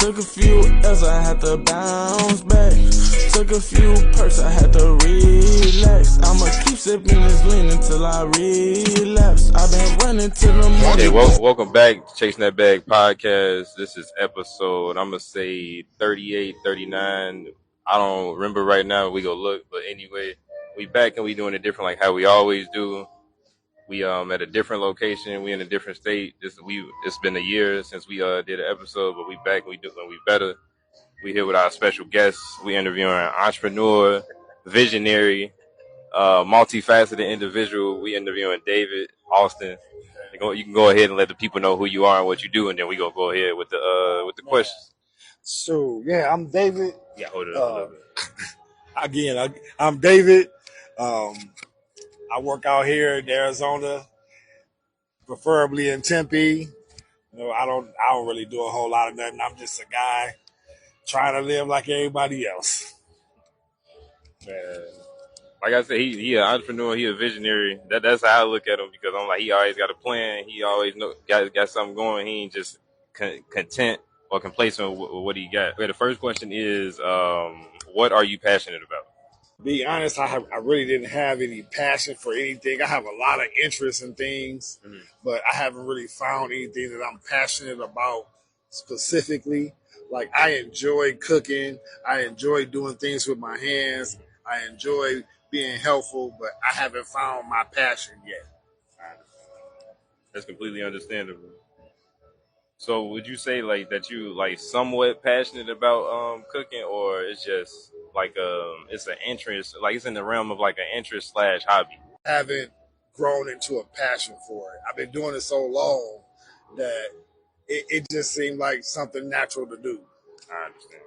Took a few L's, I had to bounce back. Took a few perks, I had to relax. I'ma keep sipping this lean until I relapse. I've been running to the money. Okay, welcome back to Chasing That Bag podcast. This is episode, I'm going to say 38, 39. I don't remember right now. We go look. But anyway, we back and we doing it different like how we always do. We at a different location. We in a different state. It's been a year since we did an episode, but we back and we better. We here with our special guests. We interviewing an entrepreneur, visionary, multifaceted individual. We interviewing David Austin. You can go ahead and let the people know who you are and what you do, and then we go ahead with the questions. So yeah, I'm David. Yeah, hold it up a little bit. Again, I'm David. I work out here in Arizona, preferably in Tempe. I don't really do a whole lot of nothing. I'm just a guy trying to live like everybody else. Man. Like I said, he an entrepreneur, he a visionary. That's how I look at him, because I'm like, he always got a plan. He always got something going. He ain't just content or complacent with what he got. Okay, the first question is, what are you passionate about? Be honest, I really didn't have any passion for anything. I have a lot of interest in things, but I haven't really found anything that I'm passionate about specifically. Like, I enjoy cooking. I enjoy doing things with my hands. I enjoy being helpful, but I haven't found my passion yet. That's completely understandable. So would you say like that you like somewhat passionate about cooking, or it's just like it's an interest, like it's in the realm of like an interest / hobby? I haven't grown into a passion for it. I've been doing it so long that it just seemed like something natural to do. I understand.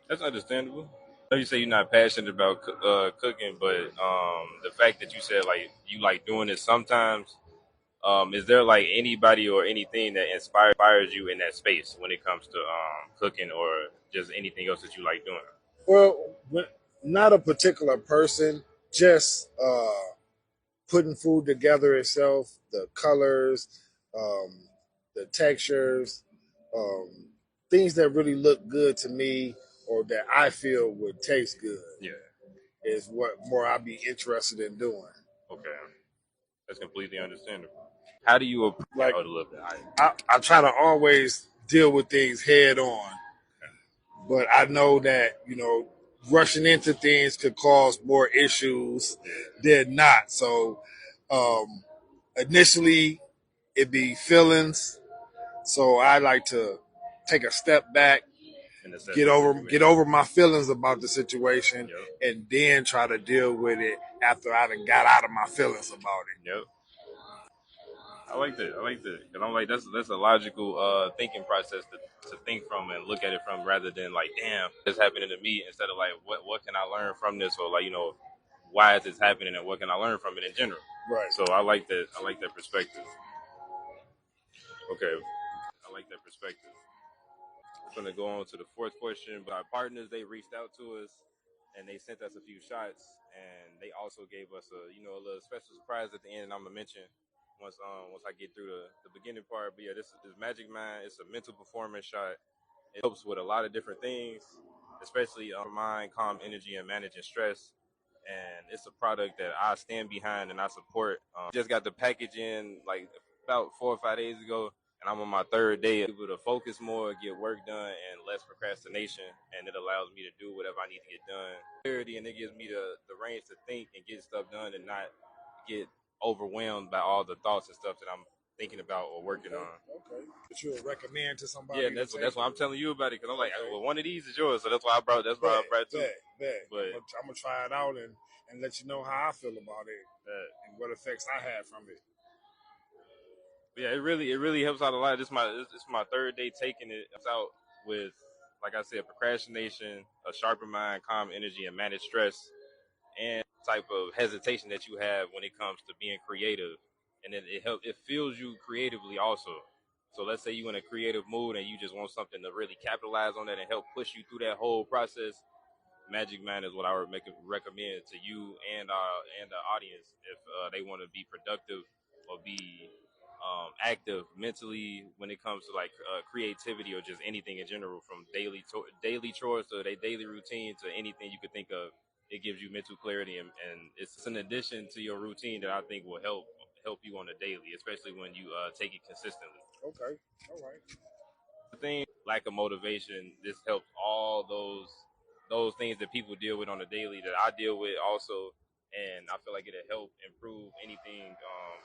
That's understandable. I know you say you're not passionate about cooking, but the fact that you said like you like doing it sometimes, is there like anybody or anything that inspires you in that space when it comes to cooking, or just anything else that you like doing? Well, not a particular person, just putting food together itself, the colors, the textures, things that really look good to me or that I feel would taste good. Yeah, is what more I'd be interested in doing. Okay, that's completely understandable. How do you approach Like, a little bit? I try to always deal with things head on, but I know that, rushing into things could cause more issues than not. So initially it'd be feelings. So I like to take a step back, get over my feelings about the situation, and then try to deal with it after I done got out of my feelings about it. Yep. I like that. Because I'm like, that's a logical thinking process to think from and look at it from, rather than like, damn, this happening to me, instead of like, what can I learn from this, or like, why is this happening and what can I learn from it in general? Right. So I like that. I like that perspective. Okay. I like that perspective. I'm going to go on to the fourth question. But our partners, they reached out to us and they sent us a few shots, and they also gave us a little special surprise at the end, and I'm going to mention once I get through the beginning part. But yeah, this Magic Mind. It's a mental performance shot. It helps with a lot of different things, especially mind, calm energy, and managing stress. And it's a product that I stand behind and I support. Just got the package in like about 4 or 5 days ago, and I'm on my third day, able to focus more, get work done, and less procrastination. And it allows me to do whatever I need to get done. Clarity, and it gives me the range to think and get stuff done and not get overwhelmed by all the thoughts and stuff that I'm thinking about or working on. Okay. But you would recommend to somebody? Yeah, that's why I'm telling you about it, because I'm like, well, one of these is yours, so that's why I brought it too. But I'm gonna try it out and let you know how I feel about it and what effects I had from it. Yeah, it really helps out a lot. This is my third day taking it. It's out with, like I said, procrastination, a sharper mind, calm energy, and managed stress, and type of hesitation that you have when it comes to being creative. And it fuels you creatively also. So let's say you're in a creative mood and you just want something to really capitalize on that and help push you through that whole process. Magic Man is what I would recommend to you and the audience if they want to be productive or be active mentally when it comes to like creativity or just anything in general, from daily chores to their daily routine to anything you could think of. It gives you mental clarity, and it's an addition to your routine that I think will help you on a daily, especially when you take it consistently. Okay. All right. The thing, lack of motivation, this helps all those things that people deal with on a daily that I deal with also, and I feel like it'll help improve anything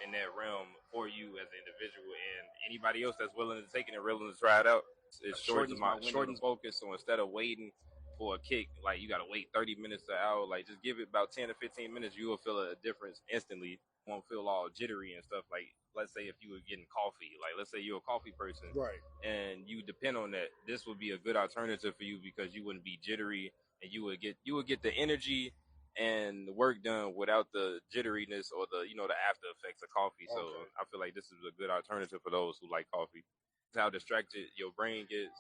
in that realm for you as an individual and anybody else that's willing to take it and willing to try it out. It shortens focus. So instead of waiting for a kick, like you gotta wait 30 minutes to an hour, like just give it about 10 to 15 minutes, you will feel a difference instantly. Won't feel all jittery and stuff. Like let's say if you were getting coffee, like let's say you're a coffee person, Right. and you depend on that, this would be a good alternative for you because you wouldn't be jittery and you would get the energy and the work done without the jitteriness or the the after effects of coffee. So I feel like this is a good alternative for those who like coffee. It's how distracted your brain gets,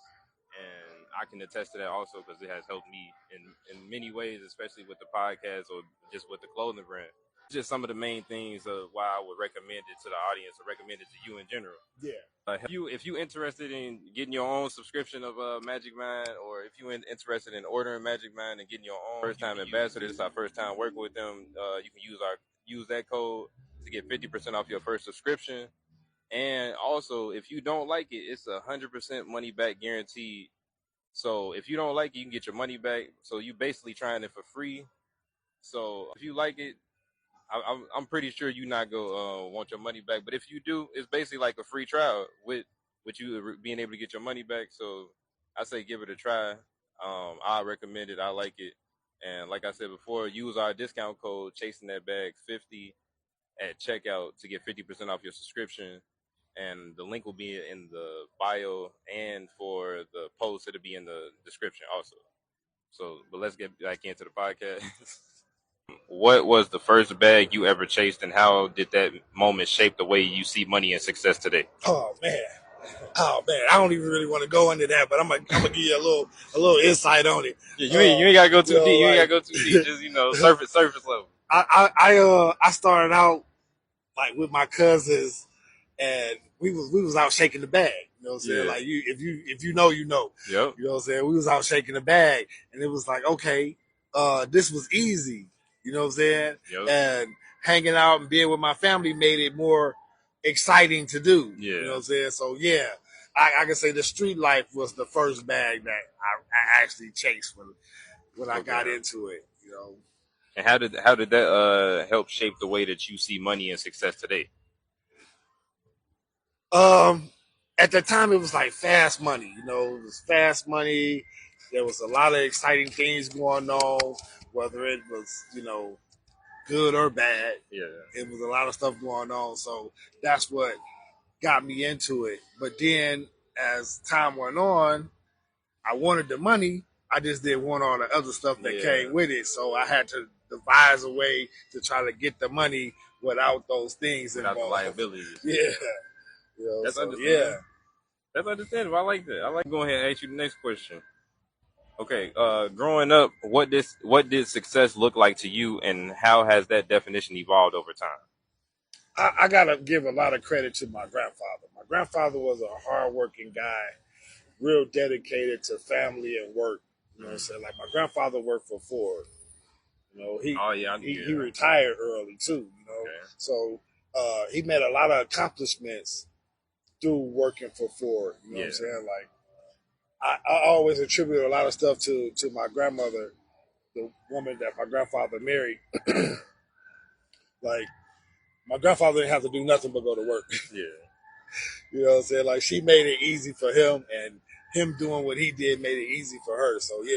and I can attest to that also because it has helped me in many ways, especially with the podcast or just with the clothing brand. Just some of the main things of why I would recommend it to the audience or recommend it to you in general. Yeah. If you interested in getting your own subscription of Magic Mind, or if you interested in ordering Magic Mind and getting your own first time ambassador, this is our first time working with them. You can use that code to get 50% off your first subscription. And also, if you don't like it, it's 100% money back guaranteed. So if you don't like it, you can get your money back. So you basically trying it for free. So if you like it, I'm pretty sure you not go want your money back. But if you do, it's basically like a free trial with you being able to get your money back. So I say give it a try. I recommend it. I like it. And like I said before, use our discount code Chasing That Bag 50 at checkout to get 50% off your subscription. And the link will be in the bio, and for the post, it'll be in the description also. So, but let's get back into the podcast. What was the first bag you ever chased, and how did that moment shape the way you see money and success today? Oh man. I don't even really want to go into that, but I'm gonna give you a little insight on it. Yeah, you ain't gotta go too deep. You ain't gotta go too deep. Just surface level. I started out like with my cousins, and we was out shaking the bag. You know what I'm saying? Yeah. Like if you know, you know. Yep. You know what I'm saying? We was out shaking the bag, and it was like, okay, this was easy. You know what I'm saying? Yep. And hanging out and being with my family made it more exciting to do. Yeah. You know what I'm saying? So yeah, I can say the street life was the first bag that I actually chased when I got into it. You know. And how did that help shape the way that you see money and success today? At the time, it was like fast money. You know, it was fast money. There was a lot of exciting things going on, whether it was, good or bad. Yeah. It was a lot of stuff going on. So that's what got me into it. But then as time went on, I wanted the money. I just didn't want all the other stuff that came with it. So I had to devise a way to try to get the money without those things without involved. the liabilities. Yeah. That's understandable. That's understandable. I like that. I like going ahead and ask you the next question. Okay, growing up, what did success look like to you, and how has that definition evolved over time? I gotta give a lot of credit to my grandfather. My grandfather was a hardworking guy, real dedicated to family and work. You know what I'm saying? Like my grandfather worked for Ford. You know, he retired early too. You know, so he made a lot of accomplishments through working for Ford. You know what I'm saying? Like I always attribute a lot of stuff to my grandmother, the woman that my grandfather married. Like my grandfather didn't have to do nothing but go to work. Yeah. You know what I'm saying? Like she made it easy for him, and him doing what he did made it easy for her. So yeah,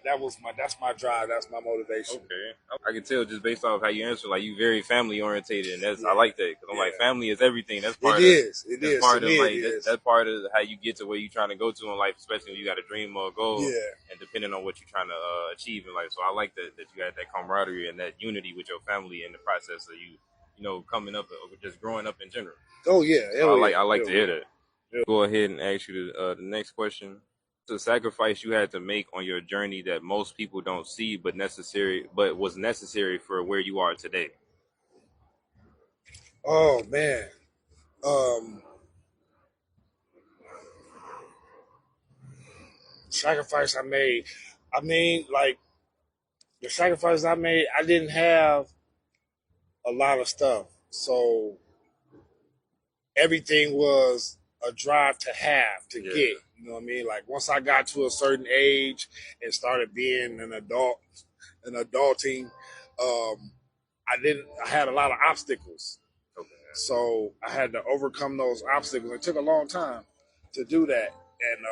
that's my drive. That's my motivation. Okay, I can tell just based off how you answer, like you very family orientated, and I like that because I'm like family is everything. That's part. That's part of how you get to where you're trying to go to in life, especially when you got a dream or a goal. Yeah. And depending on what you're trying to achieve in life, so I like that you got that camaraderie and that unity with your family in the process of you coming up or just growing up in general. Oh yeah, so I like to hear that. Go ahead and ask you the next question. The sacrifice you had to make on your journey that most people don't see, but was necessary for where you are today. Oh man, Sacrifice I made. I mean, like the sacrifice I made, I didn't have a lot of stuff, so everything was a drive to have to get. You know what I mean? Like once I got to a certain age and started being an adulting, I had a lot of obstacles. Okay. So I had to overcome those obstacles. It took a long time to do that, and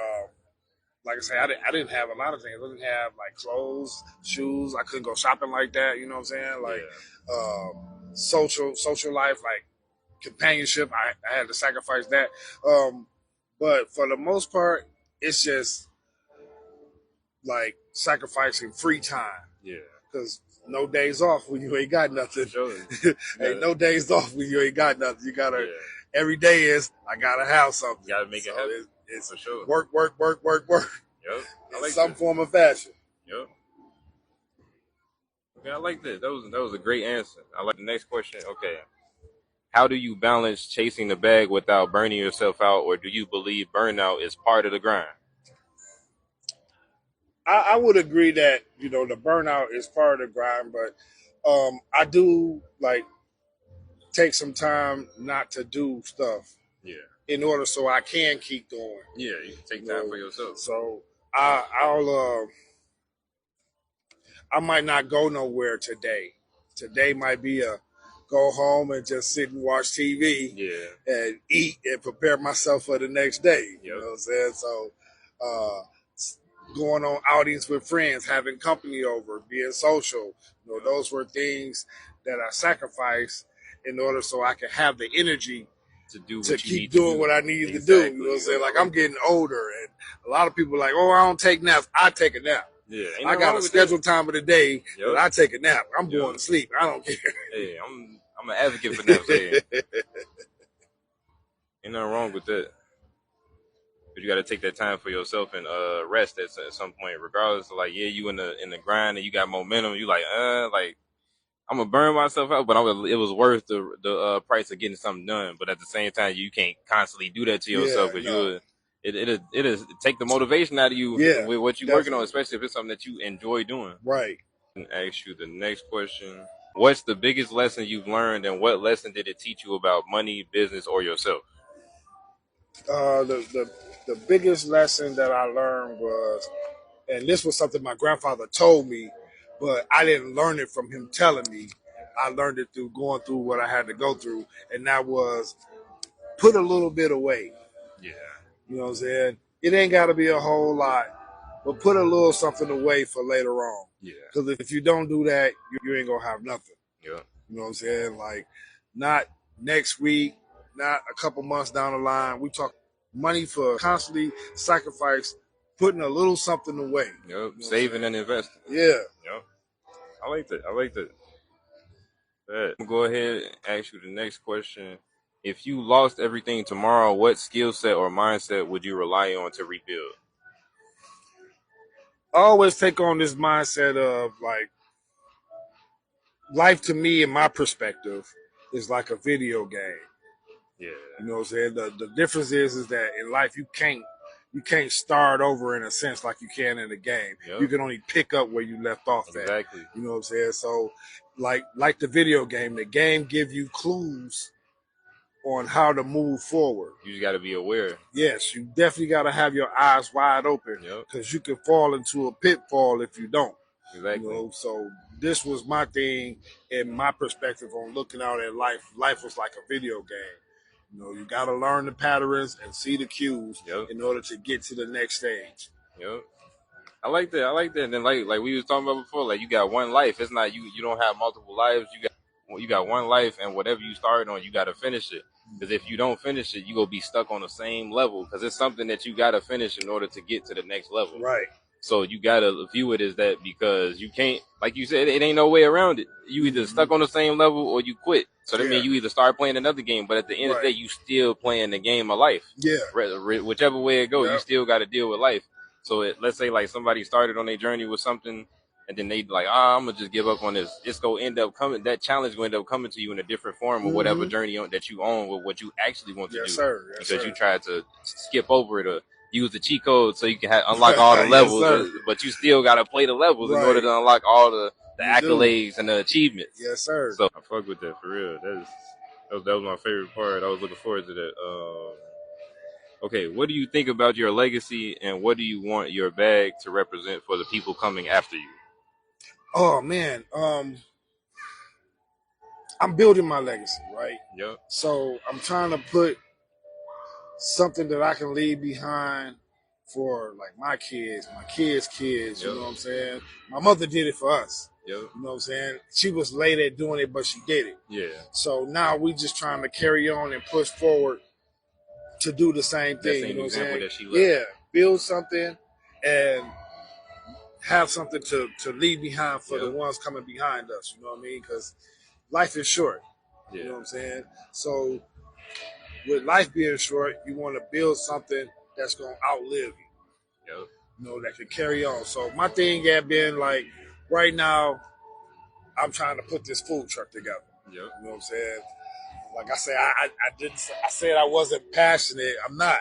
like I say, I didn't have a lot of things. I didn't have like clothes, shoes. I couldn't go shopping like that. You know what I'm saying? Like social life, like companionship. I had to sacrifice that. But for the most part, it's just like sacrificing free time. Yeah. Because no days off when you ain't got nothing. Sure. Ain't no days off when you ain't got nothing. You gotta. Every day is I gotta have something. You gotta make it happen. It's for sure. Work. Yep. I like some form of fashion. Yep. Okay, I like that. That was a great answer. I like the next question. Okay. How do you balance chasing the bag without burning yourself out, or do you believe burnout is part of the grind? I would agree that, the burnout is part of the grind, but I do like take some time not to do stuff. Yeah. In order so I can keep going. Yeah, you can take time for yourself. So I might not go nowhere today. Today might be a go home and just sit and watch TV. Yeah. And eat and prepare myself for the next day. Yep. You know what I'm saying? So going on outings with friends, having company over, being social, those were things that I sacrificed in order so I could have the energy to keep doing what I needed to do. You know what I'm saying? Like I'm getting older, and a lot of people are like, oh, I don't take naps. I take a nap. Yeah, I got a scheduled time of the day that I take a nap. I'm going to sleep. I don't care. Hey, I'm an advocate for naps. Hey. Ain't nothing wrong with that. But you got to take that time for yourself and rest at some point, regardless of like, you in the grind and you got momentum. You like I'm gonna burn myself out, but it was worth the price of getting something done. But at the same time, you can't constantly do that to yourself because it'll take the motivation out of you with what you're working on, especially if it's something that you enjoy doing. Right. And ask you the next question: what's the biggest lesson you've learned, and what lesson did it teach you about money, business, or yourself? The biggest lesson that I learned was, and this was something my grandfather told me, but I didn't learn it from him telling me. I learned it through going through what I had to go through, and that was put a little bit away. Yeah. You know what I'm saying? It ain't got to be a whole lot, but put a little something away for later on. Yeah. Because if you don't do that, you ain't going to have nothing. Yeah. You know what I'm saying? Like, not next week, not a couple months down the line. We talk money for constantly sacrifice, putting a little something away. Yep. You know saving and investing. Yeah. Yep. I like that. I'm gonna go ahead and ask you the next question. If you lost everything tomorrow, what skill set or mindset would you rely on to rebuild? I always take on this mindset of like, life to me, in my perspective, is like a video game. Yeah. You know what I'm saying? The difference is that in life you can't start over in a sense like you can in a game. Yep. You can only pick up where you left off at. Exactly. You know what I'm saying? So like the video game, the game give you clues on how to move forward. You just got to be aware. Yes, you definitely got to have your eyes wide open because you can fall into a pitfall if you don't. Exactly. So this was my thing and my perspective on looking out at life. Life was like a video game. You got to learn the patterns and see the cues in order to get to the next stage. Yep. I like that. And then like we was talking about before, like you got one life. It's not you don't have multiple lives. You got one life, and whatever you started on, you got to finish it. Because if you don't finish it, you gonna be stuck on the same level. Because it's something that you got to finish in order to get to the next level. Right. So you gotta view it as that, because you can't, like you said, it ain't no way around it. You either stuck on the same level or you quit. So that means you either start playing another game, but at the end of the day, you still playing the game of life. Yeah. Whichever way it goes, you still got to deal with life. So let's say like somebody started on their journey with something, and then they like, I'm gonna just give up on this. It's gonna end up coming. That challenge gonna end up coming to you in a different form or whatever journey that you own with what you actually want to do. Sir. Because you tried to skip over it or use the cheat code so you can unlock all the levels, but you still gotta play the levels in order to unlock all the accolades and the achievements. Yes, sir. So I fuck with that for real. That was my favorite part. I was looking forward to that. Okay, what do you think about your legacy, and what do you want your bag to represent for the people coming after you? Oh man, I'm building my legacy, right? Yep. So I'm trying to put something that I can leave behind for like my kids, my kids' kids. You know what I'm saying? My mother did it for us. Yep. You know what I'm saying? She was late at doing it, but she did it. Yeah. So now we just trying to carry on and push forward to do the same thing. You know what I'm saying? That she left. Yeah, build something and have something to leave behind for the ones coming behind us. You know what I mean? Because life is short. You know what I'm saying? So with life being short, you want to build something that's going to outlive you. Yep. You know, that can carry on. So my thing had been like, right now, I'm trying to put this food truck together. Yep. You know what I'm saying? Like I said, I said I wasn't passionate. I'm not.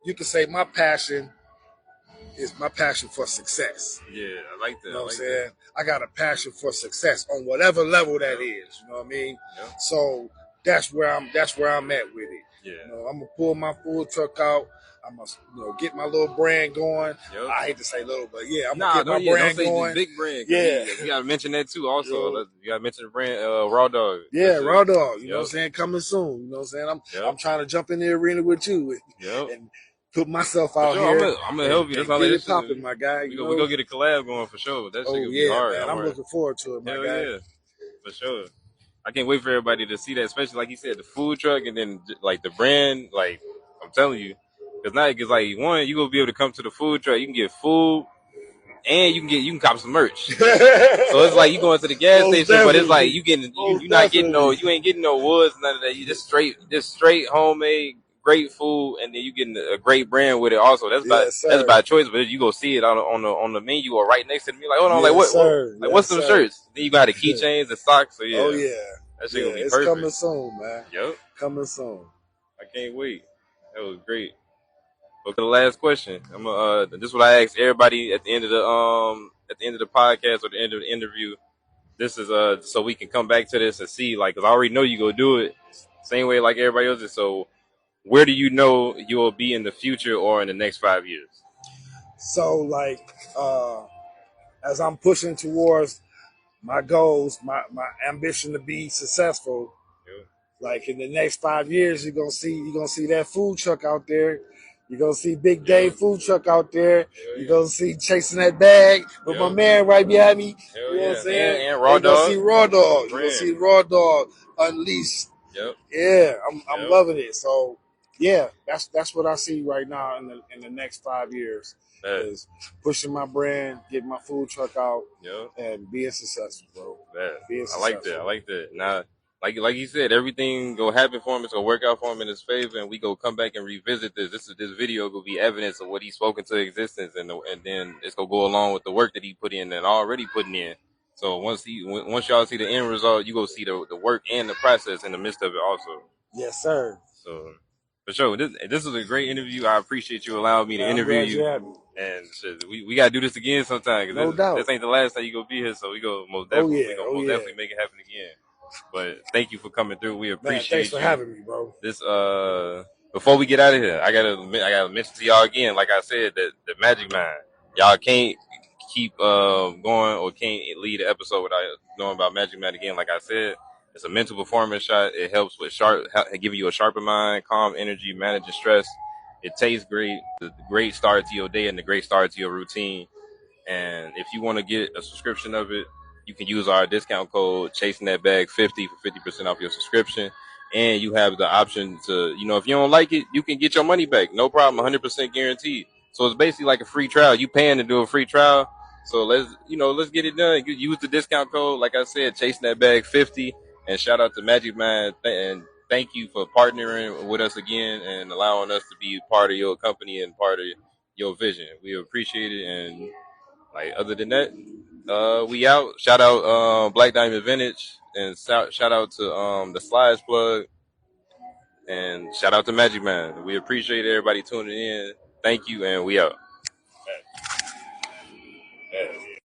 You could say my passion is my passion for success. Yeah, I like that. You know what I'm saying? I got a passion for success on whatever level that is. You know what I mean? Yep. So that's where I'm at with it. Yeah. You know, I'm gonna pull my food truck out. I'm gonna get my little brand going. Yep. I hate to say little, but yeah, I'm gonna get my brand going. Big brand. Yeah, you gotta mention that too. Also, you gotta mention the brand Raw Dog. Yeah, Raw Dog. You know what I'm saying? Coming soon. You know what I'm saying? I'm trying to jump in the arena with you and put myself out here. I'm gonna help you. That's all get it popping, my guy. We go get a collab going for sure. That shit gonna be hard. Man, I'm looking forward to it, my guy. Yeah, for sure. I can't wait for everybody to see that, especially like you said, the food truck and then like the brand. Like I'm telling you, because like one, you gonna be able to come to the food truck. You can get food, and you can cop some merch. So it's like you going to the gas station, but it's like you ain't getting no woods, none of that. You just straight homemade. Great food, and then you getting a great brand with it. Also, that's by choice, but you go see it on the menu or right next to me. Like, hold on, what's some shirts? Then you got the keychains, the socks. So yeah, that shit gonna be perfect. It's coming soon, man. Yep, coming soon. I can't wait. That was great. Okay, the last question. This is what I ask everybody at the end of the podcast or the end of the interview. This is so we can come back to this and see, like, because I already know you go do it same way like everybody else is. So where do you know you will be in the future or in the next 5 years? So, like, as I'm pushing towards my goals, my ambition to be successful, like in the next 5 years, you're gonna see that food truck out there. You're gonna see Big Dave food truck out there. You're gonna see chasing that bag with my man right behind me. You know what I'm saying? And Raw Dog. You're gonna see Raw Dog. You're gonna see Raw Dog unleashed. Yep. Yeah, I'm loving it. So yeah, that's what I see right now in the next 5 years. Is pushing my brand, getting my food truck out, and being successful, bro. Being successful. I like that. Now, like you said, everything go happen for him. It's gonna work out for him in his favor, and we go come back and revisit this. This video will be evidence of what he spoke into existence, and then it's gonna go along with the work that he put in and already putting in. So once y'all see the end result, you go see the work and the process in the midst of it also. Yes, sir. So for sure, this was a great interview. I appreciate you allowing me to interview you. And shit, we gotta do this again sometime. No doubt. This ain't the last time you gonna be here, so we go most definitely definitely make it happen again. But thank you for coming through. We appreciate thanks for having me, bro. This before we get out of here, I gotta mention to y'all again, like I said, that the Magic Mind. Y'all can't keep going or can't lead the episode without knowing about Magic Mind again. Like I said, it's a mental performance shot. It helps with giving you a sharper mind, calm energy, managing stress. It tastes great. The great start to your day and the great start to your routine. And if you want to get a subscription of it, you can use our discount code Chasing That Bag 50 for 50% off your subscription. And you have the option to, if you don't like it, you can get your money back. No problem, 100% guaranteed. So it's basically like a free trial. You paying to do a free trial. So let's get it done. Use the discount code, like I said, Chasing That Bag 50. And shout out to Magic Mind and thank you for partnering with us again and allowing us to be part of your company and part of your vision. We appreciate it, and Like other than that, we out. Shout out Black Diamond Vintage, and shout out to the Slides Plug, and shout out to Magic Man. We appreciate everybody tuning in. Thank you, and we out.